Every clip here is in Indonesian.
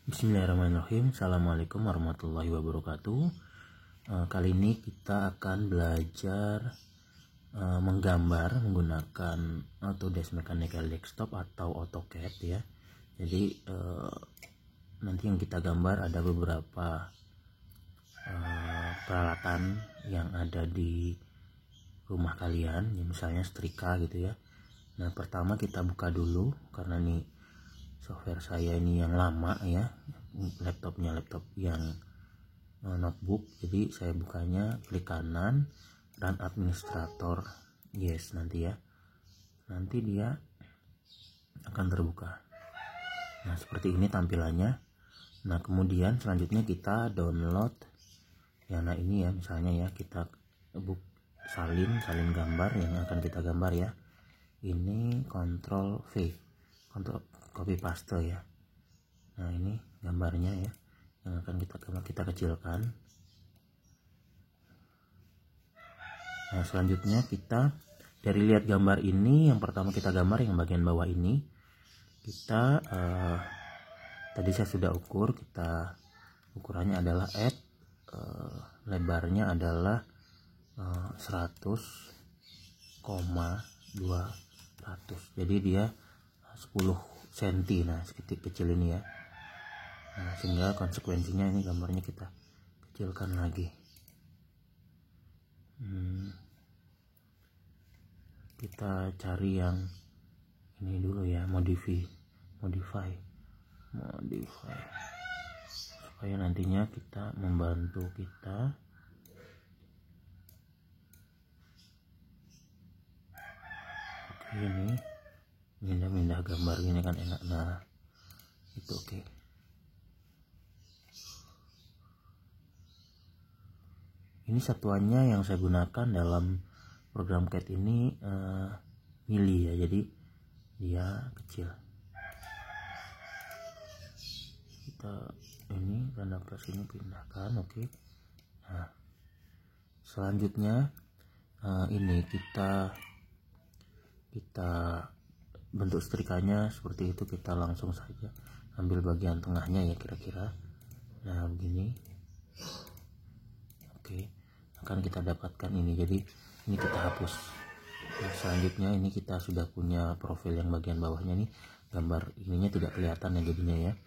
Bismillahirrahmanirrahim. Assalamualaikum warahmatullahi wabarakatuh. Kali ini kita akan belajar menggambar menggunakan Autodesk Mechanical Desktop atau AutoCAD ya. Jadi nanti yang kita gambar ada beberapa peralatan yang ada di rumah kalian, ya, misalnya setrika gitu ya. Nah, pertama kita buka dulu karena nih software saya ini yang lama ya, laptop yang notebook. Jadi saya bukanya klik kanan, run administrator, yes, nanti ya, nanti dia akan terbuka. Nah, seperti ini tampilannya. Nah, kemudian selanjutnya kita download ya. Nah, ini ya, misalnya ya, kita salin gambar yang akan kita gambar ya. Ini Ctrl V, Ctrl copy paste ya. Nah, ini gambarnya ya yang akan kita kecilkan. Nah, selanjutnya kita dari lihat gambar ini, yang pertama kita gambar yang bagian bawah ini. Kita tadi saya sudah ukur, kita ukurannya adalah add, lebarnya adalah 100,200. Jadi dia 10 cm. Nah, sedikit kecil ini ya. Nah, sehingga konsekuensinya ini gambarnya kita kecilkan lagi. Kita cari yang ini dulu ya, modify supaya nantinya kita membantu kita ini pindah gambar ini kan enak. Nah, itu oke. Ini satuannya yang saya gunakan dalam program CAD ini mili ya, jadi dia kecil. Kita ini tanda plus ini pindahkan, oke. Nah, selanjutnya ini kita bentuk setrikanya seperti itu. Kita langsung saja ambil bagian tengahnya ya, kira-kira nah begini. Oke, akan kita dapatkan ini. Jadi ini kita hapus. Nah, selanjutnya ini kita sudah punya profil yang bagian bawahnya nih, gambar ininya tidak kelihatan ya jadinya ya.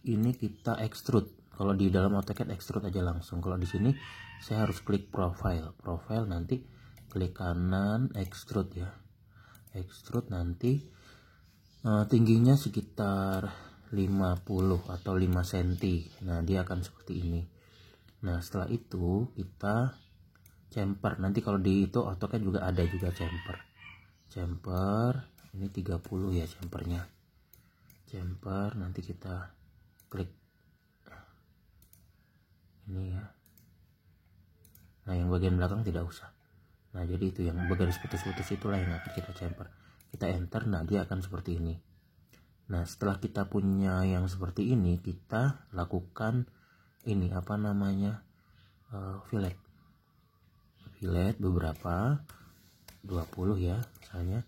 Ini kita extrude. Kalau di dalam AutoCAD extrude aja langsung. Kalau di sini saya harus klik profile, nanti klik kanan extrude ya. Extrude nanti tingginya sekitar 50 atau 5 cm. Nah, dia akan seperti ini. Nah, setelah itu kita chamfer. Nanti kalau di itu AutoCAD juga ada juga chamfer. Ini 30 ya chamfernya. Chamfer nanti kita klik ini ya. Nah, yang bagian belakang tidak usah. Nah, jadi itu yang garis putus-putus itulah yang akan kita chamfer. Kita enter, nah dia akan seperti ini. Nah, setelah kita punya yang seperti ini, kita lakukan ini apa namanya, fillet beberapa 20 ya misalnya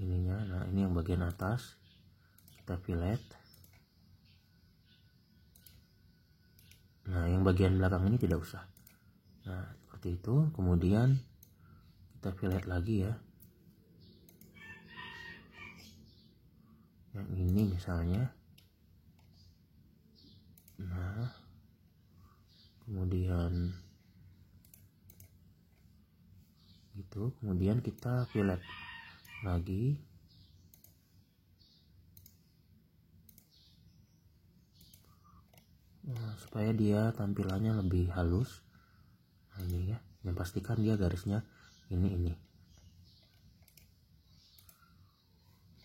ininya. Nah, ini yang bagian atas kita fillet. Nah, yang bagian belakang ini tidak usah. Nah, seperti itu. Kemudian kita fillet lagi ya, yang ini misalnya. Nah, kemudian gitu, kemudian kita fillet lagi. Nah, supaya dia tampilannya lebih halus. Nah, ini ya, yang pastikan dia garisnya ini.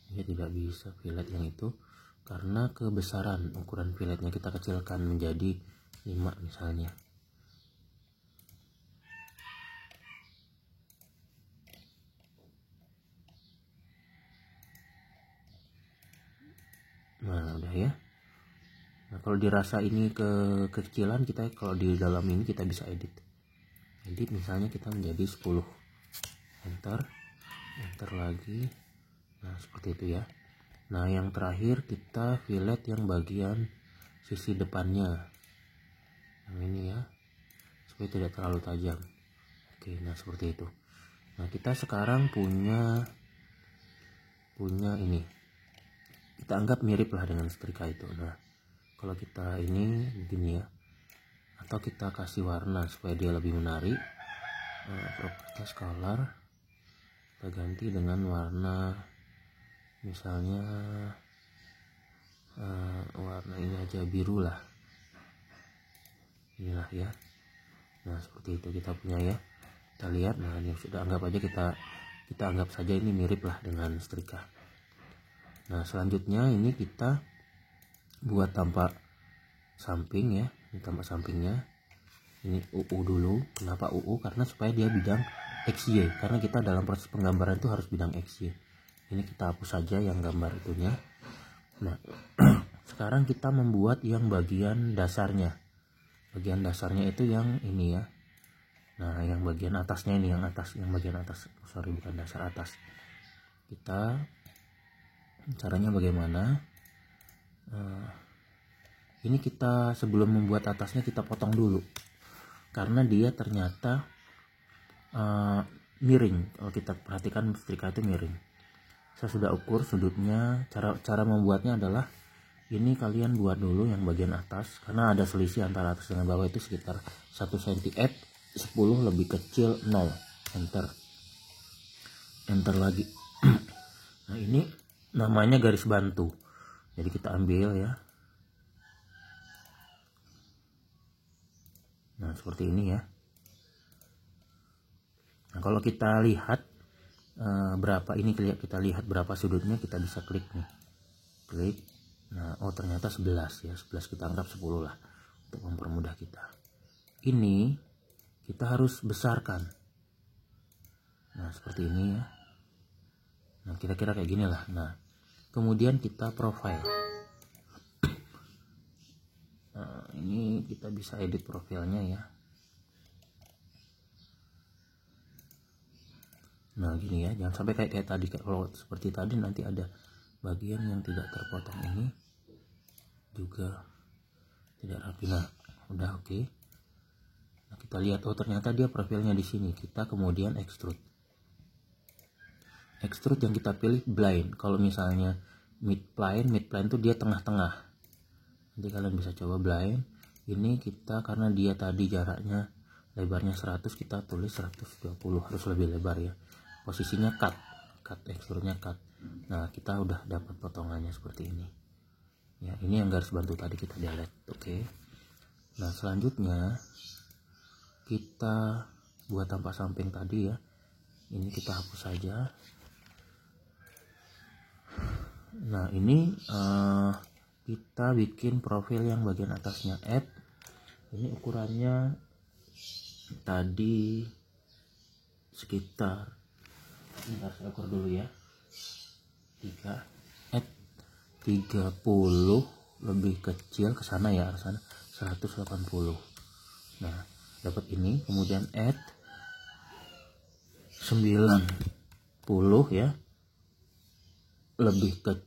Dia tidak bisa fillet yang itu karena kebesaran ukuran filletnya. Kita kecilkan menjadi 5 misalnya. Nah, udah ya. Nah, kalau dirasa ini kekecilan, kita kalau di dalam ini kita bisa edit misalnya kita menjadi 10. Enter lagi. Nah, seperti itu ya. Nah yang terakhir kita fillet yang bagian sisi depannya, yang ini ya, supaya tidak terlalu tajam. Oke, nah seperti itu. Nah kita sekarang punya ini, kita anggap mirip lah dengan setrika itu. Nah kalau kita ini begini ya, atau kita kasih warna supaya dia lebih menarik, properties color kita ganti dengan warna, misalnya warna ini aja, biru lah, inilah ya. Nah seperti itu kita punya ya, kita lihat. Nah ini sudah, anggap aja kita anggap saja ini mirip lah dengan setrika. Nah selanjutnya ini kita buat tampak samping ya, ini tampak sampingnya, ini UU dulu. Kenapa UU? Karena supaya dia bidang XY, karena kita dalam proses penggambaran itu harus bidang XY. Ini kita hapus saja yang gambar itunya. Nah sekarang kita membuat yang bagian dasarnya. Bagian dasarnya itu yang ini ya. Nah yang bagian atasnya ini, yang atas, yang bagian atas, sorry bukan dasar, atas. Kita caranya bagaimana? Ini kita sebelum membuat atasnya kita potong dulu, karena dia ternyata miring. Kalau kita perhatikan setrika itu miring. Saya sudah ukur sudutnya. Cara membuatnya adalah ini, kalian buat dulu yang bagian atas, karena ada selisih antara atas dengan bawah itu sekitar 1 cm. Add 10 lebih kecil 0, enter lagi. Nah ini namanya garis bantu, jadi kita ambil ya. Nah seperti ini ya. Nah kalau kita lihat berapa ini, kita lihat berapa sudutnya, kita bisa klik nih, klik. Nah oh ternyata 11 ya, 11 kita anggap 10 lah untuk mempermudah kita. Ini kita harus besarkan. Nah seperti ini ya. Nah kira-kira kayak gini lah. Nah kemudian kita profile. Nah ini kita bisa edit profilnya ya. Nah gini ya, jangan sampai kayak tadi. Kalau seperti tadi nanti ada bagian yang tidak terpotong, ini juga tidak rapi. Nah udah oke. Nah kita lihat, oh ternyata dia profilnya di sini. Kita kemudian extrude. Extrude yang kita pilih blind. Kalau misalnya midplane tuh dia tengah-tengah. Nanti kalian bisa coba blind. Ini kita, karena dia tadi jaraknya lebarnya 100, kita tulis 120, harus lebih lebar ya. Posisinya cut extrude-nya cut. Nah kita udah dapat potongannya seperti ini ya. Ini yang garis bantu tadi kita delete. Oke. Nah selanjutnya kita buat tampak samping tadi ya. Ini kita hapus saja. Nah ini kita bikin profil yang bagian atasnya. Add, ini ukurannya tadi sekitar, bentar saya ukur dulu ya, 3. Add 30 lebih kecil ke sana ya, ke sana 180. Nah dapat ini. Kemudian add 90 ya, lebih kecil.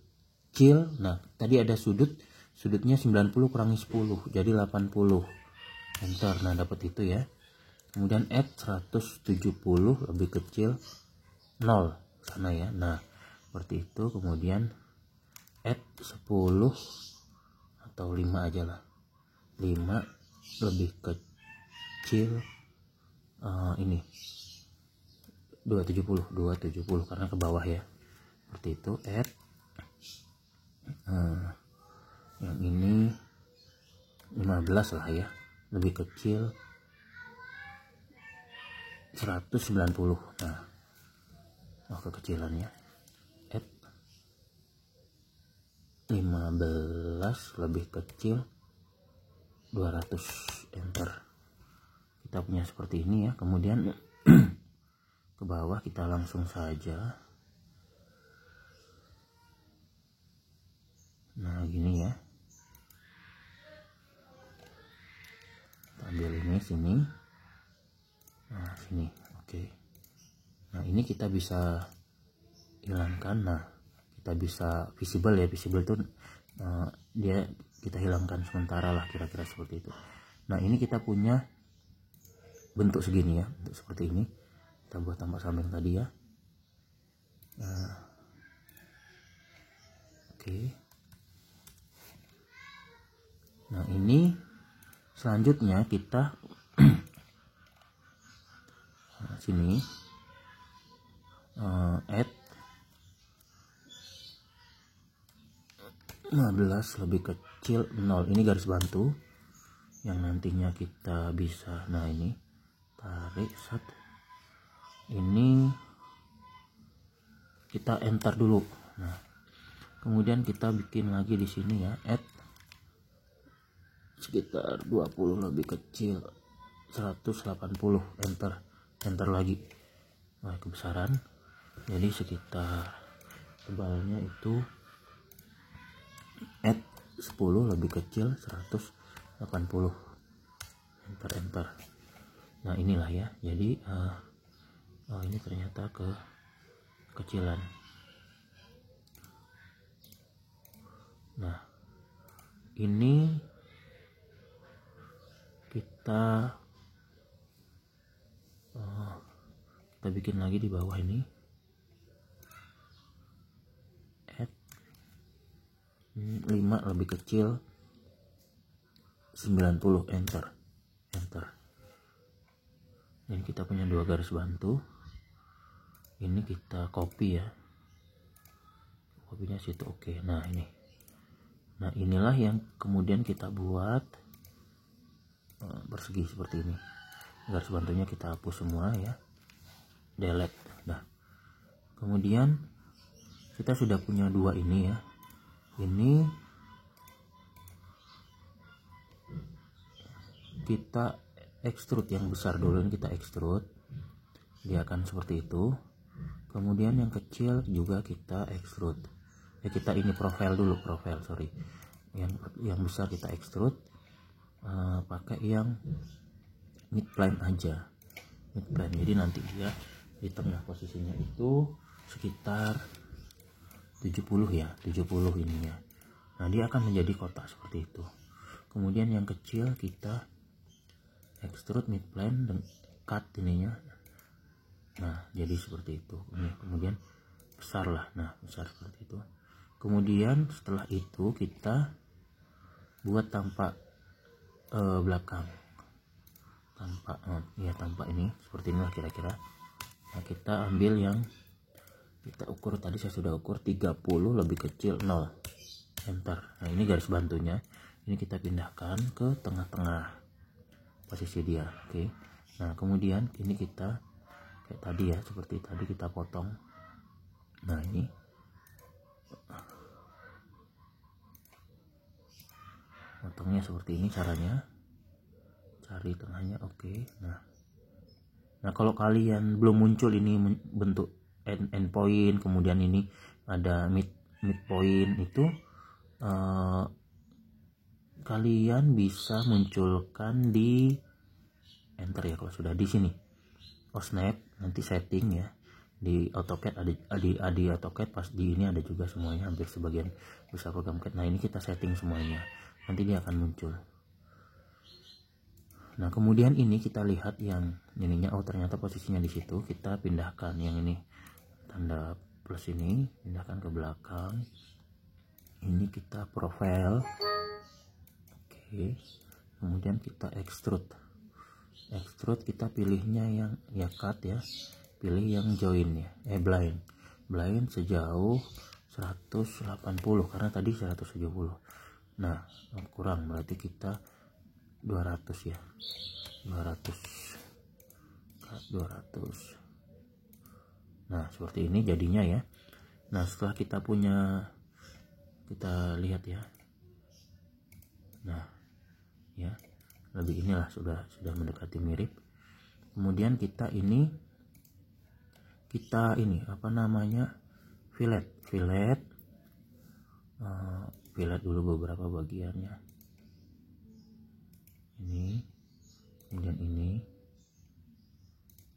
Nah tadi ada sudutnya 90 kurangi 10 jadi 80, enter. Nah dapat itu ya. Kemudian add 170 lebih kecil 0 sana ya. Nah seperti itu. Kemudian add 10 atau 5 aja lah, 5 lebih kecil ini 270 karena ke bawah ya. Seperti itu. Add yang ini 15 lah ya, lebih kecil 190. Nah kekecilannya. Add 15 lebih kecil 200, enter. Kita punya seperti ini ya. Kemudian ke bawah kita langsung saja. Nah gini ya, kita ambil ini sini. Nah sini, oke. Nah ini kita bisa hilangkan. Nah kita bisa visible ya. Visible itu dia kita hilangkan sementara lah, kira-kira seperti itu. Nah ini kita punya bentuk segini ya, bentuk seperti ini. Kita buat tampak samping tadi ya. Oke. Nah ini selanjutnya kita sini add 15 lebih kecil 0, ini garis bantu yang nantinya kita bisa, nah ini tarik set, ini kita enter dulu. Nah kemudian kita bikin lagi di sini ya, add sekitar 20 lebih kecil 180, enter lagi. Nah kebesaran, jadi sekitar tebalnya itu add 10 lebih kecil 180, enter. Nah inilah ya, jadi oh ini ternyata kecilan. Nah ini kita bikin lagi di bawah ini, add 5 lebih kecil 90, enter. Ini kita punya dua garis bantu, ini kita copy ya, kopinya situ. Oke. Nah ini, nah inilah yang kemudian kita buat persegi seperti ini. Garis bantunya kita hapus semua ya, delete. Nah kemudian kita sudah punya dua ini ya, ini kita extrude yang besar dulu, ini kita extrude, dia akan seperti itu. Kemudian yang kecil juga kita extrude ya, kita ini profile dulu, sorry, yang besar kita extrude pakai yang mid plane aja, mid plane. Jadi nanti dia di tengah posisinya itu sekitar 70 ya, 70 ininya. Nah dia akan menjadi kotak seperti itu. Kemudian yang kecil kita extrude mid plane dan cut ininya. Nah jadi seperti itu. Kemudian besar lah, nah besar seperti itu. Kemudian setelah itu kita buat tampak belakang, tampak ini seperti inilah kira-kira. Nah kita ambil yang kita ukur tadi, saya sudah ukur 30 lebih kecil 0, enter. Nah ini garis bantunya, ini kita pindahkan ke tengah-tengah posisi dia. Oke. Nah kemudian ini kita kayak tadi ya, seperti tadi kita potong. Nah ini potongnya seperti ini caranya, cari tengahnya. Oke. Nah kalau kalian belum muncul ini bentuk end point, kemudian ini ada mid point, itu kalian bisa munculkan di enter ya kalau sudah di sini. Oh snap, nanti setting ya di AutoCAD, ada di AutoCAD, pas di ini ada juga semuanya, hampir sebagian besar program CAD. Nah ini kita setting semuanya, nanti dia akan muncul. Nah kemudian ini kita lihat yang ininya, oh ternyata posisinya di situ. Kita pindahkan yang ini, tanda plus ini, pindahkan ke belakang. Ini kita profile. Oke. Kemudian kita extrude, kita pilihnya yang ya cut ya, pilih yang join ya, blind sejauh 180 karena tadi 170. Nah kurang, berarti kita 200 ya, 200. Nah seperti ini jadinya ya. Nah setelah kita lihat ya, nah ya lebih inilah sudah mendekati mirip. Kemudian kita ini apa namanya, fillet dulu beberapa bagiannya. Ini kemudian ini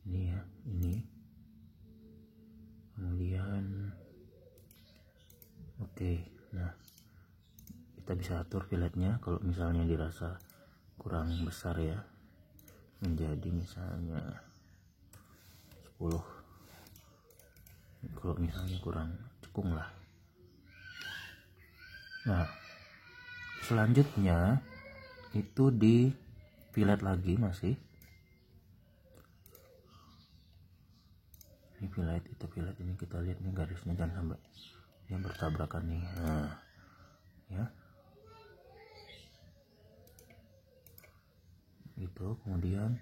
ya, ini kemudian Oke, nah kita bisa atur filletnya kalau misalnya dirasa kurang besar ya, menjadi misalnya 10, kalau misalnya kurang cekung lah. Nah selanjutnya itu di fillet lagi, masih ini fillet, itu fillet ini kita lihat nih garisnya jangan sampai yang bertabrakan nih. Nah ya itu, kemudian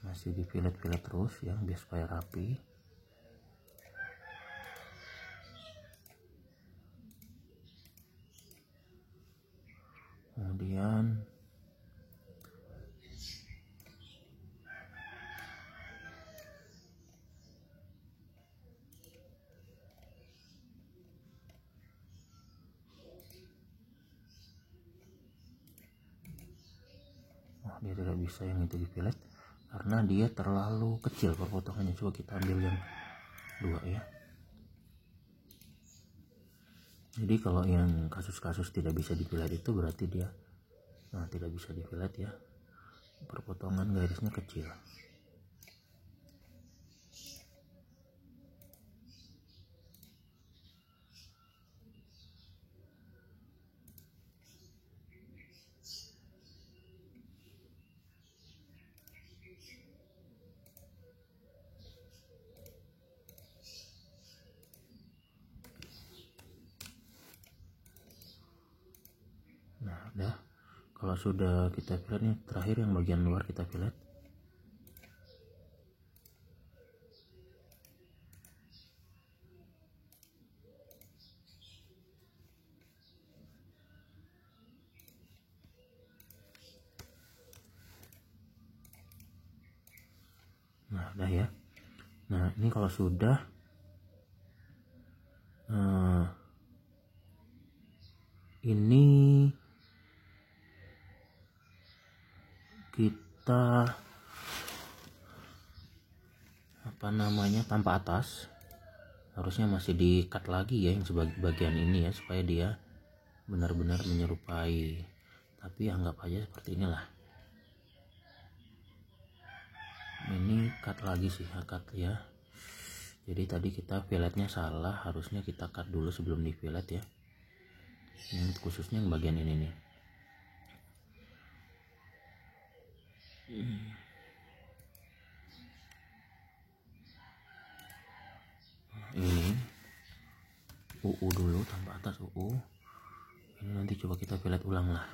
masih di fillet terus ya biar supaya rapi. Kemudian dia tidak bisa yang itu di fillet karena dia terlalu kecil perpotongannya. Coba kita ambil yang 2 ya. Jadi kalau yang kasus-kasus tidak bisa di fillet itu berarti dia tidak bisa di fillet ya, perpotongan garisnya kecil. Nah udah, kalau sudah kita fillet nih, terakhir yang bagian luar kita fillet. Nah udah ya. Nah ini kalau sudah ini kita tanpa atas, harusnya masih di cut lagi ya yang bagian ini ya, supaya dia benar-benar menyerupai, tapi anggap aja seperti inilah. Ini cut lagi sih, cut ya. Jadi tadi kita filletnya salah, harusnya kita cut dulu sebelum di fillet ya. Yang khususnya yang bagian ini nih. Ini UU dulu tanpa atas UU. Ini nanti coba kita fillet ulang lah.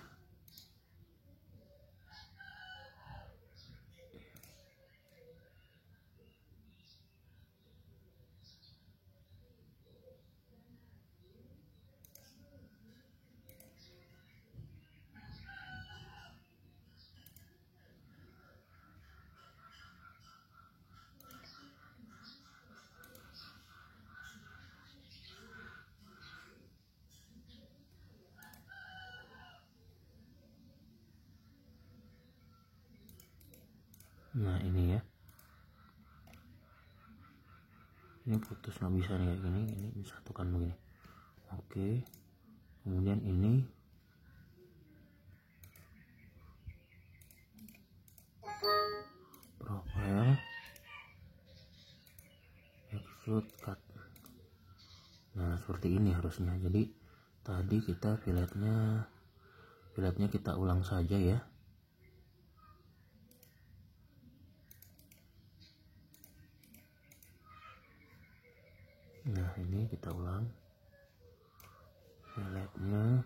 Nah ini ya, ini putus nggak bisa nih kayak gini, ini disatukan begini. Oke, kemudian ini profile, extrude, cut. Nah seperti ini harusnya. Jadi tadi kita filletnya kita ulang saja ya. Nah ini kita ulang filletnya.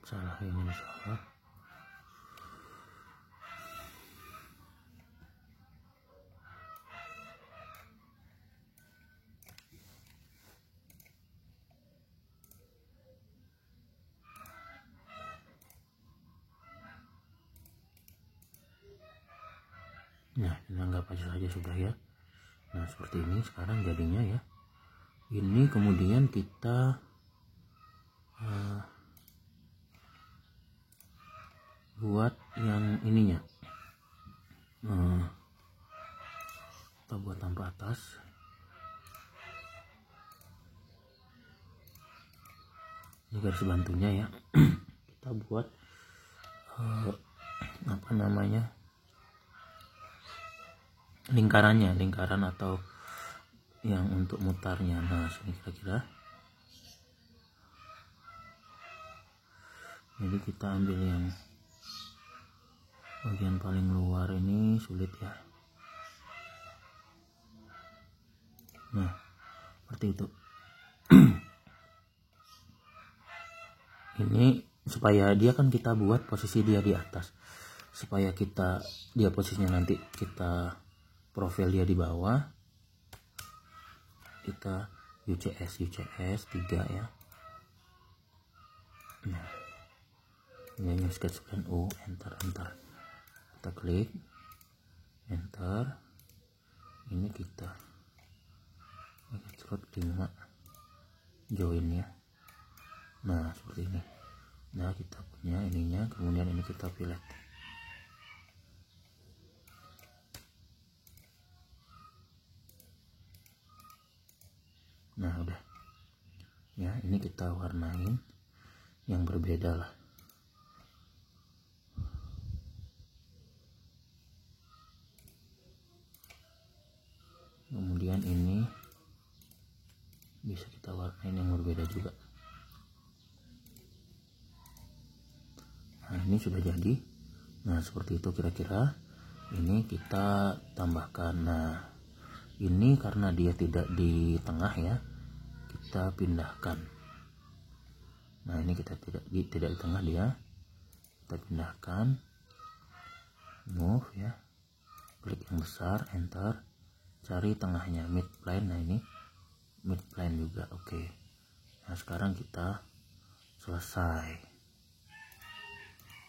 Salah, ini salah. Nah, ini anggap aja saja sudah ya. Nah, seperti ini sekarang jadinya ya. Ini kemudian kita buat yang ininya. Kita buat tanpa atas. Ini garis bantunya ya. Kita buat apa namanya, lingkaran atau yang untuk mutarnya. Nah, sini kira-kira. Jadi kita ambil yang bagian paling luar ini, sulit ya. Nah, seperti itu. Ini supaya dia kan kita buat posisi dia di atas, supaya dia posisinya nanti kita profil dia di bawah, kita UCS 3 ya. Nah, ini sketch plan U, enter, kita klik enter. Ini kita slot 5 join ya. Nah, seperti ini. Nah, kita punya ininya, kemudian ini kita fillet. Nah, udah ya. Ini kita warnain yang berbeda lah. Kemudian ini bisa kita warnain yang berbeda juga. Nah, ini sudah jadi. Nah, seperti itu kira-kira. Ini kita tambahkan. Nah, ini karena dia tidak di tengah ya, kita pindahkan. Nah, ini kita tidak di tengah dia, kita pindahkan. Move ya, klik yang besar, enter, cari tengahnya, midplane. Nah, ini midplane juga. Oke. Nah, sekarang kita selesai.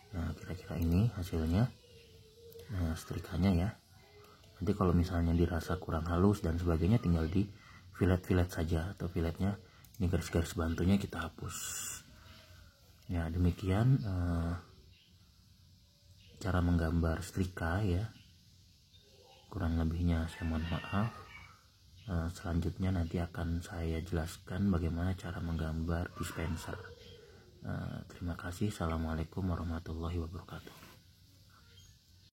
Nah, kira-kira ini hasilnya. Nah, setrikanya ya. Nanti kalau misalnya dirasa kurang halus dan sebagainya, tinggal di fillet saja, atau filletnya ini garis-garis bantunya kita hapus. Ya, demikian cara menggambar setrika ya. Kurang lebihnya saya mohon maaf. Selanjutnya nanti akan saya jelaskan bagaimana cara menggambar dispenser. Terima kasih. Assalamualaikum warahmatullahi wabarakatuh.